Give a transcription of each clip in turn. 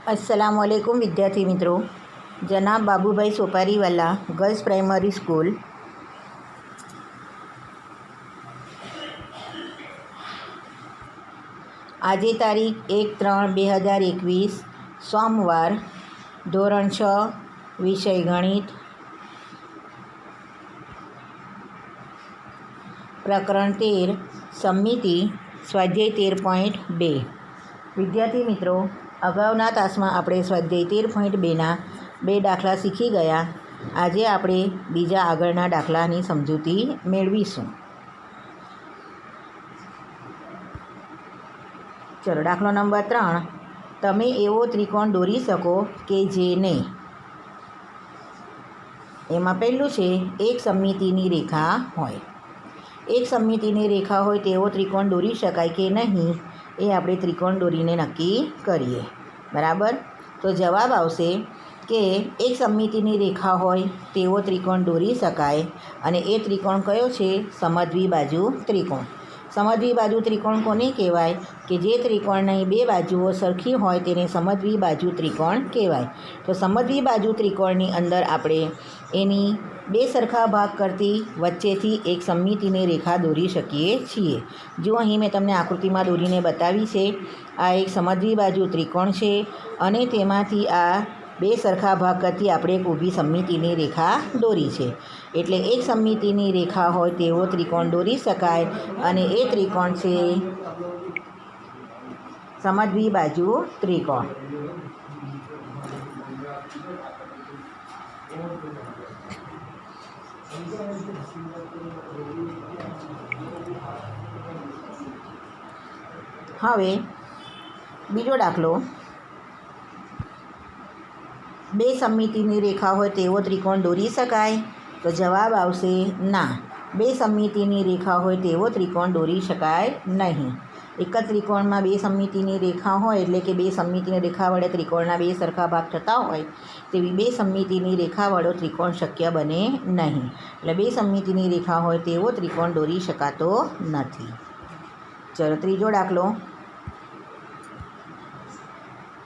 अस्सलामुअलैकुम विद्यार्थी मित्रों। जनाब बाबूभाई सोपारीवाला गर्ल्स प्राइमरी स्कूल આજે તારીખ 1/3/2021 સોમવાર ધોરણ 6 વિષય ગણિત પ્રકરણ 13 સમિતિ સ્વાધ્યાય 13.2। વિદ્યાર્થી મિત્રો, અગાઉના તાસમાં આપણે સ્વાધ્યાય 13.2ના 2 દાખલા શીખી ગયા। આજે આપણે બીજા આગળના દાખલાની સમજૂતી મેળવીશું। ચલો, દાખલો નંબર 3। તમે એવો ત્રિકોણ દોરી શકો કે જેને, એમાં પહેલું છે એક સમમિતિની રેખા હોય। એક સમમિતિની રેખા હોય તેવો ત્રિકોણ દોરી શકાય કે નહીં એ આપણે ત્રિકોણ દોરીને નક્કી કરીએ, બરાબર। તો જવાબ આવશે કે એક સમમિતિની રેખા હોય તેવો ત્રિકોણ દોરી શકાય અને એ ત્રિકોણ કયો છે? સમદ્વિબાજુ ત્રિકોણ। સમદ્વિબાજુ ત્રિકોણ કોને કહેવાય? કે જે ત્રિકોણની બે બાજુઓ સરખી હોય તેને સમદ્વિબાજુ ત્રિકોણ કહેવાય। તો સમદ્વિબાજુ ત્રિકોણની અંદર આપણે એની બે સરખા ભાગ કરતી વચ્ચેથી એક સમમિતિની રેખા દોરી શકીએ છીએ। જો અહીં મેં તમને આકૃતિમાં દોરીને બતાવી છે, આ એક સમદ્વિબાજુ ત્રિકોણ છે અને તેમાંથી આ બે સરખા ભાગ કરતી આપણે એક ઊભી સમમિતિની રેખા દોરી છે। એટલે એક સમમિતિની રેખા હોય તેવો ત્રિકોણ દોરી શકાય અને એ ત્રિકોણ છે સમદ્વિબાજુ ત્રિકોણ। હવે બીજો દાખલો, બે સમમિતિની રેખા હોય તેવો ત્રિકોણ દોરી શકાય? તો જવાબ આવશે ના, બે સમમિતિની રેખા હોય તેવો ત્રિકોણ દોરી શકાય નહીં। એક જ ત્રિકોણમાં બે સમમિતિની રેખા હોય એટલે કે બે સમમિતિની રેખા વડે ત્રિકોણના બે સરખા ભાગ થતા હોય તેવી બે સમમિતિની રેખાવાળો ત્રિકોણ શક્ય બને નહીં। એટલે બે સમમિતિની રેખા હોય તેવો ત્રિકોણ દોરી શકાતો નથી। ચલો, ત્રીજો દાખલો,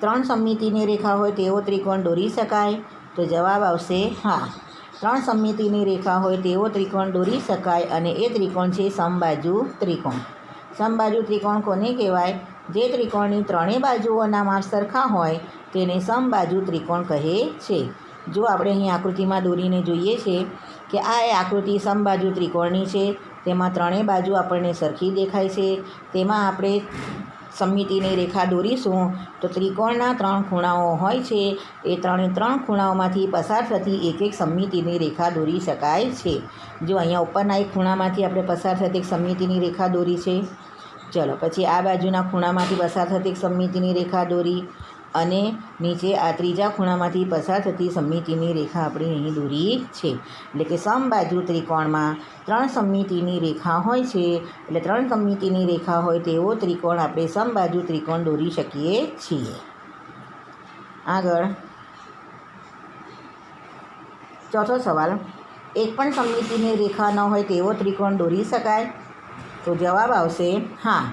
ત્રણ સમમિતિની રેખા હોય તેવો ત્રિકોણ દોરી શકાય? તો જવાબ આવશે હા, ત્રણ સમમિતિની રેખા હોય તેવો ત્રિકોણ દોરી શકાય અને એ ત્રિકોણ છે સમબાજુ ત્રિકોણ। સમબાજુ ત્રિકોણ કોને કહેવાય? જે ત્રિકોણની ત્રણેય બાજુઓના માપ સરખા હોય તેને સમબાજુ ત્રિકોણ કહે છે। જો આપણે અહીં આકૃતિમાં દોરીને જોઈએ છે કે આ આકૃતિ સમબાજુ ત્રિકોણની છે, તેમાં ત્રણેય બાજુ આપણને સરખી દેખાય છે, તેમાં આપણે સમમિતિની રેખા દોરીશું તો ત્રિકોણના ત્રણ ખૂણાઓ હોય છે, એ ત્રણ ખૂણાઓમાંથી પસાર થતી એક એક સમમિતિની રેખા દોરી શકાય છે। જો અહીંયા ઉપરના એક ખૂણામાંથી આપણે પસાર થતી એક સમમિતિની રેખા દોરી છે। ચલો, પછી આ બાજુના ખૂણામાંથી પસાર થતી એક સમમિતિની રેખા દોરી અને નીચે આ ત્રીજા ખૂણામાંથી પસાર થતી સમમિતિની રેખા આપણે અહીં દોરી છે। એટલે કે સમબાજુ ત્રિકોણમાં ત્રણ સમમિતિની રેખા હોય છે, એટલે ત્રણ સમમિતિની રેખા હોય તેવો ત્રિકોણ આપણે સમબાજુ ત્રિકોણ દોરી શકીએ છીએ। આગળ ચોથો સવાલ, એક પણ સમમિતિની રેખા ન હોય તેવો ત્રિકોણ દોરી શકાય? તો જવાબ આવશે હા,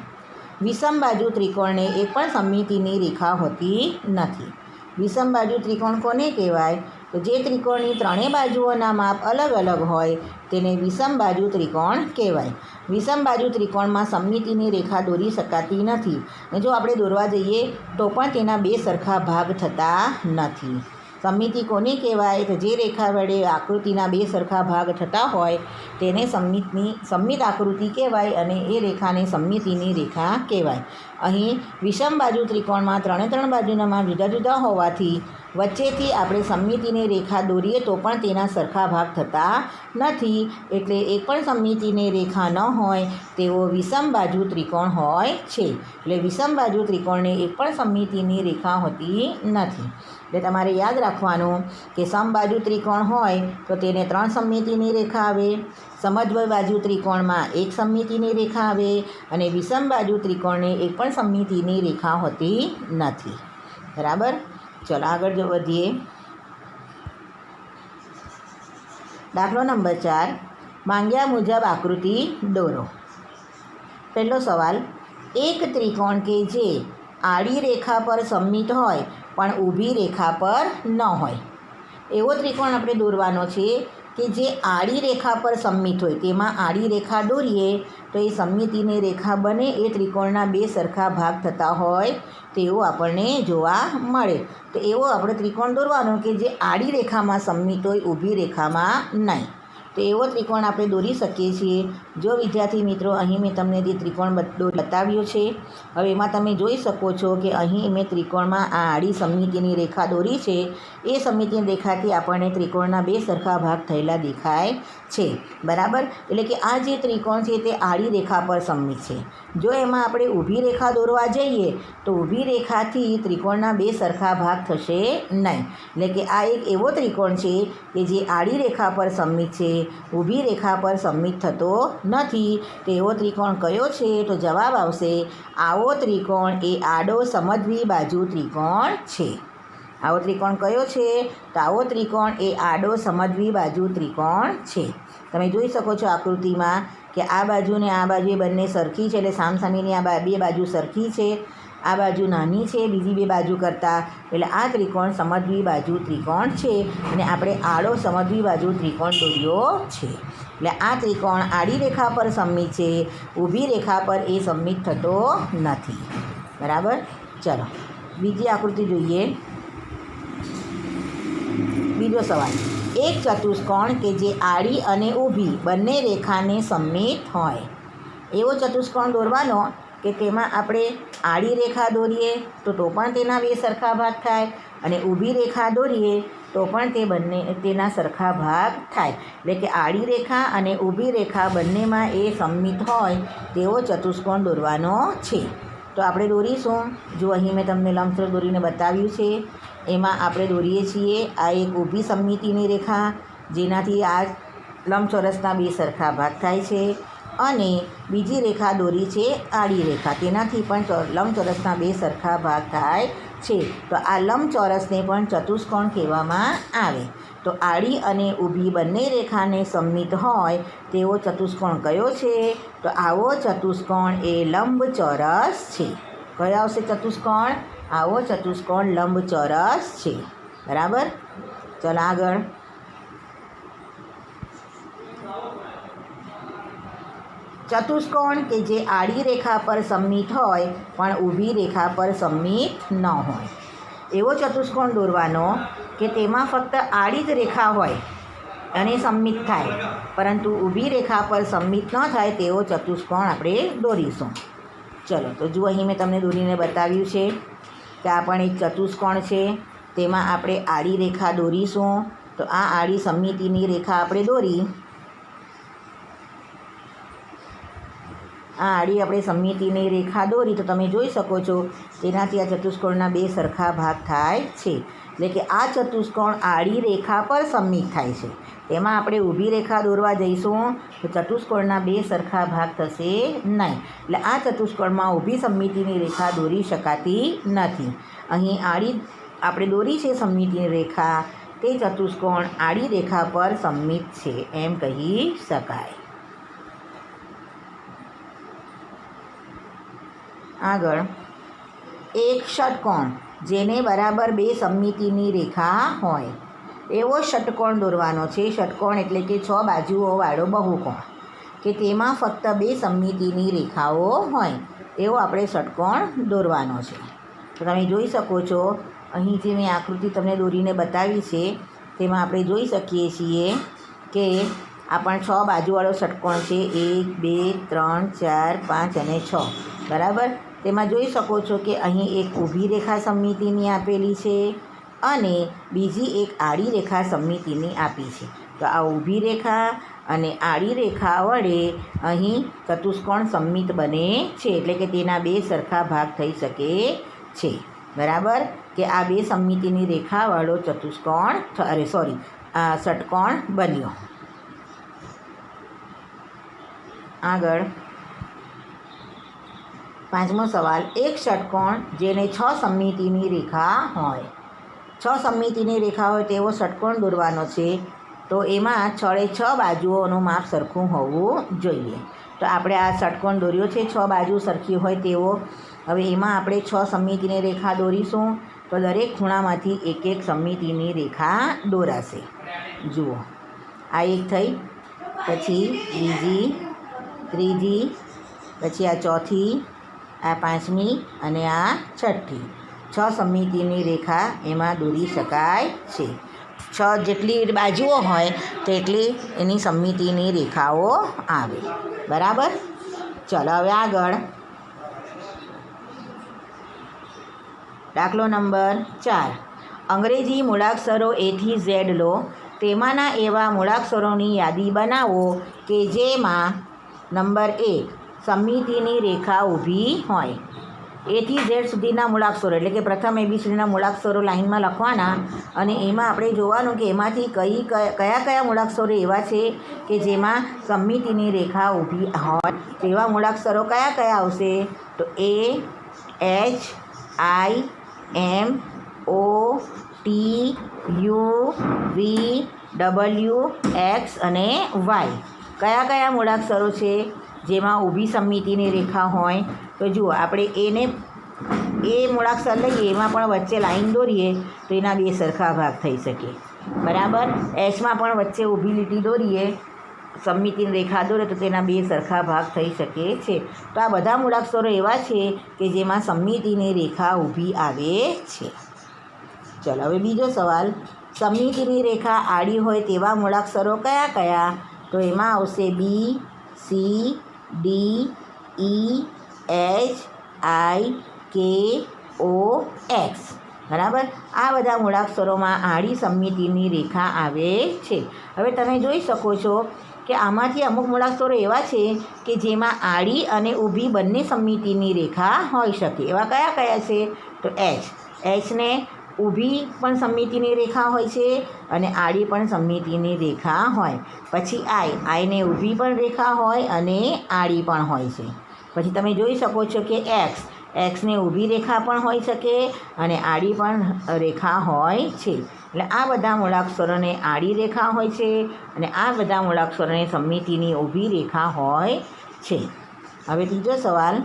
વિષમબાજુ ત્રિકોણને એક પણ સમમિતિની રેખા હોતી નથી। વિષમબાજુ ત્રિકોણ કોને કહેવાય? તો જે ત્રિકોણની ત્રણેય બાજુઓના માપ અલગ અલગ હોય તેને વિષમબાજુ ત્રિકોણ કહેવાય। વિષમબાજુ ત્રિકોણમાં સમમિતિની રેખા દોરી શકાતી નથી અને જો આપણે દોરવા જઈએ તો પણ તેના બે સરખા ભાગ થતા નથી। સમમિતિ કોને કહેવાય? તો જે રેખા વડે આકૃતિના બે સરખા ભાગ થતા હોય તેને સમમિત આકૃતિ કહેવાય અને એ રેખાને સમમિતિની રેખા કહેવાય। અહીં વિષમબાજુ ત્રિકોણમાં ત્રણ બાજુના માપ જુદા જુદા હોવાથી વચ્ચેથી આપણે સમમિતિની રેખા દોરીએ તો પણ તેના સરખા ભાગ થતા નથી, એટલે એક પણ સમમિતિની રેખા ન હોય તેવો વિષમબાજુ ત્રિકોણ હોય છે। એટલે વિષમબાજુ ત્રિકોણને એક પણ સમમિતિની રેખા હોતી નથી। એટલે તમારે યાદ રાખવાનું કે સમબાજુ ત્રિકોણ હોય તો તેને ત્રણ સમમિતિની રેખા આવે, સમદ્વિબાજુ ત્રિકોણમાં એક સમમિતિની રેખા આવે અને વિષમબાજુ ત્રિકોણને એક પણ સમમિતિની રેખા હોતી નથી, બરાબર। ચલો આગળ જો વધીએ। દાખલો નંબર 4, માંગ્યા મુજબ આકૃતિ દોરો। પહેલો સવાલ, એક ત્રિકોણ કે જે આડી રેખા પર સમમિત હોય પણ ઊભી રેખા પર ન હોય એવો ત્રિકોણ આપણે દોરવાનો છે કે જે આડી રેખા પર સમમિત હોય, તેમાં આડી રેખા દોરીએ તો એ સમમિતિની રેખા બને એ ત્રિકોણના બે સરખા ભાગ થતા હોય તેવું આપણને જોવા મળે. તો એવો આપણે ત્રિકોણ દોરવાનો કે જે આડી રેખામાં સમમિત હોય, ઊભી રેખામાં નહીં. તો એવો ત્રિકોણ આપણે દોરી શકીએ છીએ. જો વિદ્યાર્થી મિત્રો, અહીં મેં તમને જે ત્રિકોણ બતાવ્યો છે, હવે એમાં તમે જોઈ શકો છો કે અહીં મેં ત્રિકોણમાં આ આડી સમમિતિની રેખા દોરી છે. એ સમમિતિની રેખાથી આપણને ત્રિકોણના બે સરખા ભાગ થયેલા દેખાય છે, બરાબર. એટલે કે આ જે ત્રિકોણ છે તે આડી રેખા પર સમમિત છે. જો એમાં આપણે ઊભી રેખા દોરવા જઈએ તો ઊભી રેખાથી ત્રિકોણના બે સરખા ભાગ થશે નહીં. એટલે કે આ એક એવો ત્રિકોણ છે કે જે આડી રેખા પર સમમિત છે, ઊભી રેખા પર સમમિત થતો નથી. તો એવો ત્રિકોણ કયો છે? તો જવાબ આવશે આવો ત્રિકોણ એ આડો સમદ્વિ બાજુ ત્રિકોણ છે. આવો ત્રિકોણ કયો છે? તો આવો ત્રિકોણ એ આડો સમદ્વિ બાજુ ત્રિકોણ છે. તમે જોઈ શકો છો આકૃતિમાં કે આ બાજુ ને આ બાજુ એ બંને સરખી છે, એટલે સામસામેની આ બે બાજુ સરખી છે. આ બાજુ નાની છે બીજી બે બાજુ કરતાં, એટલે આ ત્રિકોણ સમદ્વિ બાજુ ત્રિકોણ છે અને આપણે આડો સમદ્વિ બાજુ ત્રિકોણ દોર્યો છે. એટલે આ ત્રિકોણ આડી રેખા પર સમમિત છે, ઊભી રેખા પર એ સમમિત થતો નથી, બરાબર. ચલો બીજી આકૃતિ જોઈએ. બીજો સવાલ, એક ચતુષ્કોણ કે જે આડી અને ઊભી બંને રેખાને સમમિત હોય એવો ચતુષ્કોણ દોરવાનો કે તેમાં આપણે આડી રેખા દોરીએ તો પણ તેના બે સરખા ભાગ થાય અને ઊભી રેખા દોરીએ તો પણ તેના સરખા ભાગ થાય. એટલે કે આડી રેખા અને ઊભી રેખા બંનેમાં એ સમમિત હોય તેવો ચતુષ્કોણ દોરવાનો છે. તો આપણે દોરીશું. જો અહીં મેં તમને લંબચોરસ દોરીને બતાવ્યું છે, એમાં આપણે દોરીએ છીએ આ એક ઊભી સમમિતિની રેખા જેનાથી આ લંબચોરસના બે સરખા ભાગ થાય છે, અને બીજી રેખા દોરી છે આડી રેખા, તેનાથી પણ લંબચોરસના બે સરખા ભાગ થાય છે. તો આ લંબચોરસને પણ ચતુષ્કોણ કહેવામાં આવે. તો આડી અને ઊભી બંને રેખાને સમમિત હોય તેવો ચતુષ્કોણ કયો છે? તો આવો ચતુષ્કોણ એ લંબચોરસ છે. કયો આવશે ચતુષ્કોણ? આવો ચતુષ્કોણ લંબચોરસ છે, બરાબર. ચાલો આગળ. ચતુષ્કોણ કે જે આડી રેખા પર સમમિત હોય પણ ઊભી રેખા પર સમમિત ન હોય એવો ચતુષ્કોણ દોરવાનો કે તેમાં ફક્ત આડી જ રેખા હોય અને સમમિત થાય, પરંતુ ઊભી રેખા પર સમમિત ન થાય તેવો ચતુષ્કોણ આપણે દોરીશું. ચલો તો જુઓ, અહીં મેં તમને દોરીને બતાવ્યું છે કે આ પણ એક ચતુષ્કોણ છે, તેમાં આપણે આડી રેખા દોરીશું. તો આ આડી સમમિતિની રેખા આપણે દોરી, આ આડી આપણે સમમિતિની રેખા દોરી તો તમે જોઈ શકો છો તેનાથી આ ચતુષ્કોણના બે સરખા ભાગ થાય છે. એટલે કે આ ચતુષ્કોણ આડી રેખા પર સમમિત થાય છે. તેમાં આપણે ઊભી રેખા દોરવા જઈશું તો ચતુષ્કોણના બે સરખા ભાગ થશે નહીં. એટલે આ ચતુષ્કોણમાં ઊભી સમમિતિની રેખા દોરી શકાતી નથી. અહીં આડી આપણે દોરી છે સમમિતિની રેખા, તે ચતુષ્કોણ આડી રેખા પર સમમિત છે એમ કહી શકાય. આગળ, એક ષટકોણ જેને બરાબર બે સમમિતિની રેખા હોય એવો ષટકોણ દોરવાનો છે. ષટકોણ એટલે કે 6 બાજુઓવાળો બહુકોણ કે તેમાં ફક્ત બે સમમિતિની રેખાઓ હોય એવો આપણે ષટકોણ દોરવાનો છે. તો તમે જોઈ શકો છો અહીં જે મેં આકૃતિ તમને દોરીને બતાવી છે તેમાં આપણે જોઈ શકીએ છીએ કે આ પણ 6 બાજુવાળો ષટકોણ છે. 1 2 3 4 5 અને 6, બરાબર. તેમાં જોઈ શકો છો કે અહીં એક ઊભી રેખા સમમિતિની આપેલી છે અને બીજી એક આડી રેખા સમમિતિની આપી છે. તો આ ઊભી રેખા અને આડી રેખા વડે અહીં ચતુષ્કોણ સમમિત બને છે, એટલે કે તેના બે સરખા ભાગ થઈ શકે છે, બરાબર. કે આ બે સમમિતિની રેખાવાળો ચતુષ્કોણ ષટકોણ બન્યો. આગળ, પાંચમો સવાલ, એક ષટકોણ જેને 6 સમમિતિની રેખા હોય, 6 સમમિતિની રેખા હોય તેવો ષટકોણ દોરવાનો છે. તો એમાં 6 બાજુઓનું માપ સરખું હોવું જોઈએ. તો આપણે આ ષટકોણ દોર્યો છે, 6 બાજુ સરખી હોય તેવો. હવે એમાં આપણે 6 સમમિતિની રેખા દોરીશું તો દરેક ખૂણામાંથી એક એક સમમિતિની રેખા દોરાશે. જુઓ, આ એક થઈ, પછી બીજી, ત્રીજી, પછી આ ચોથી, આ પાંચમી અને આ છઠ્ઠી. 6 સમમિતિની રેખા એમાં દોરી શકાય છે. 6 જેટલી બાજુઓ હોય તેટલી એની સમમિતિની રેખાઓ આવે. બરાબર? ચલો હવે આગળ. દાખલો નંબર 4. અંગ્રેજી મૂળાક્ષરો A થી Z લો. તેમાંના એવા મૂળાક્ષરોની યાદી બનાવો કે જેમાં નંબર 1 સમમિતિની રેખા ઊભી હોય. A થી Z સુધીના મૂળાક્ષરો એટલે કે પ્રથમ ABCDના મૂળાક્ષરો લાઇનમાં લખવાના અને એમાં આપણે જોવાનું કે એમાંથી કયા મૂળાક્ષરો એવા છે કે જેમાં સમમિતિની રેખા ઊભી હોય. તેવા મૂળાક્ષરો કયા આવશે? તો A, H, I, M, O, T, U, V, W, X અને Y. કયા મૂળાક્ષરો છે જેમાં ઊભી સમમિતિની રેખા હોય? તો જુઓ, આપણે એ મૂળાક્ષર લઈએ, એમાં પણ વચ્ચે લાઈન દોરીએ તો એના 2 સરખા ભાગ થઈ શકે. બરાબર? એચમાં પણ વચ્ચે ઊભી લીટી દોરીએ, સમમિતિની રેખા દોરે તો તેના 2 સરખા ભાગ થઈ શકે છે. તો આ બધા મૂળાક્ષરો એવા છે કે જેમાં સમમિતિની રેખા ઊભી આવે છે. ચલો હવે બીજો સવાલ. સમમિતિની રેખા આડી હોય તેવા મૂળાક્ષરો કયા? તો એમાં આવશે B, C, D, E, H, I, K, O, X. બરાબર? આ બધા મૂળાક્ષરોમાં આડી સમમિતિની રેખા આવે છે. હવે તમે જોઈ શકો છો કે આમાંથી અમુક મૂળાક્ષરો એવા છે કે જેમાં આડી અને ઊભી બંને સમમિતિની રેખા હોઈ શકે. એવા કયા છે? તો Hને ઊભી પણ સમમિતિની રેખા હોય છે અને આડી પણ સમમિતિની રેખા હોય. પછી Iને ઊભી પણ રેખા હોય અને આડી પણ હોય છે. પછી તમે જોઈ શકો છો કે Xને ઊભી રેખા પણ હોઈ શકે અને આડી પણ રેખા હોય છે. એટલે આ બધા મૂળાક્ષરોને આડી રેખા હોય છે અને આ બધા મૂળાક્ષરોને સમમિતિની ઊભી રેખા હોય છે. હવે ત્રીજો સવાલ.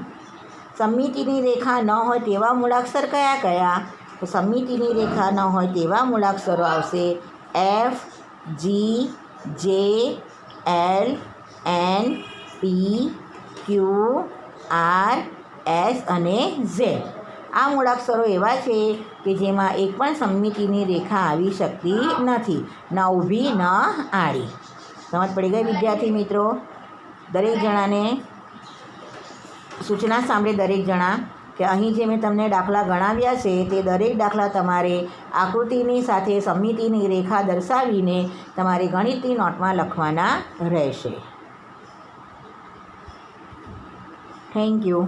સમમિતિની રેખા ન હોય તેવા મૂળાક્ષર કયા? તો સમમિતિની રેખા ન હોય તેવા મૂળાક્ષરો આવશે F, G, J, L, N, P, Q, R, S અને Z. આ મૂળાક્ષરો એવા છે કે જેમાં એક પણ સમમિતિની રેખા આવી શકતી નથી, ન ઊભી ન આડી. સમજ પડી ગઈ વિદ્યાર્થી મિત્રો? દરેક જણાને સૂચના સાંભળે દરેક જણા કે અહીં જે મેં તમને દાખલા ગણાવ્યા છે તે દરેક દાખલા તમારે આકૃતિની સાથે સમમિતિની રેખા દર્શાવીને તમારે ગણિતની નોટમાં લખવાના રહેશે. Thank you.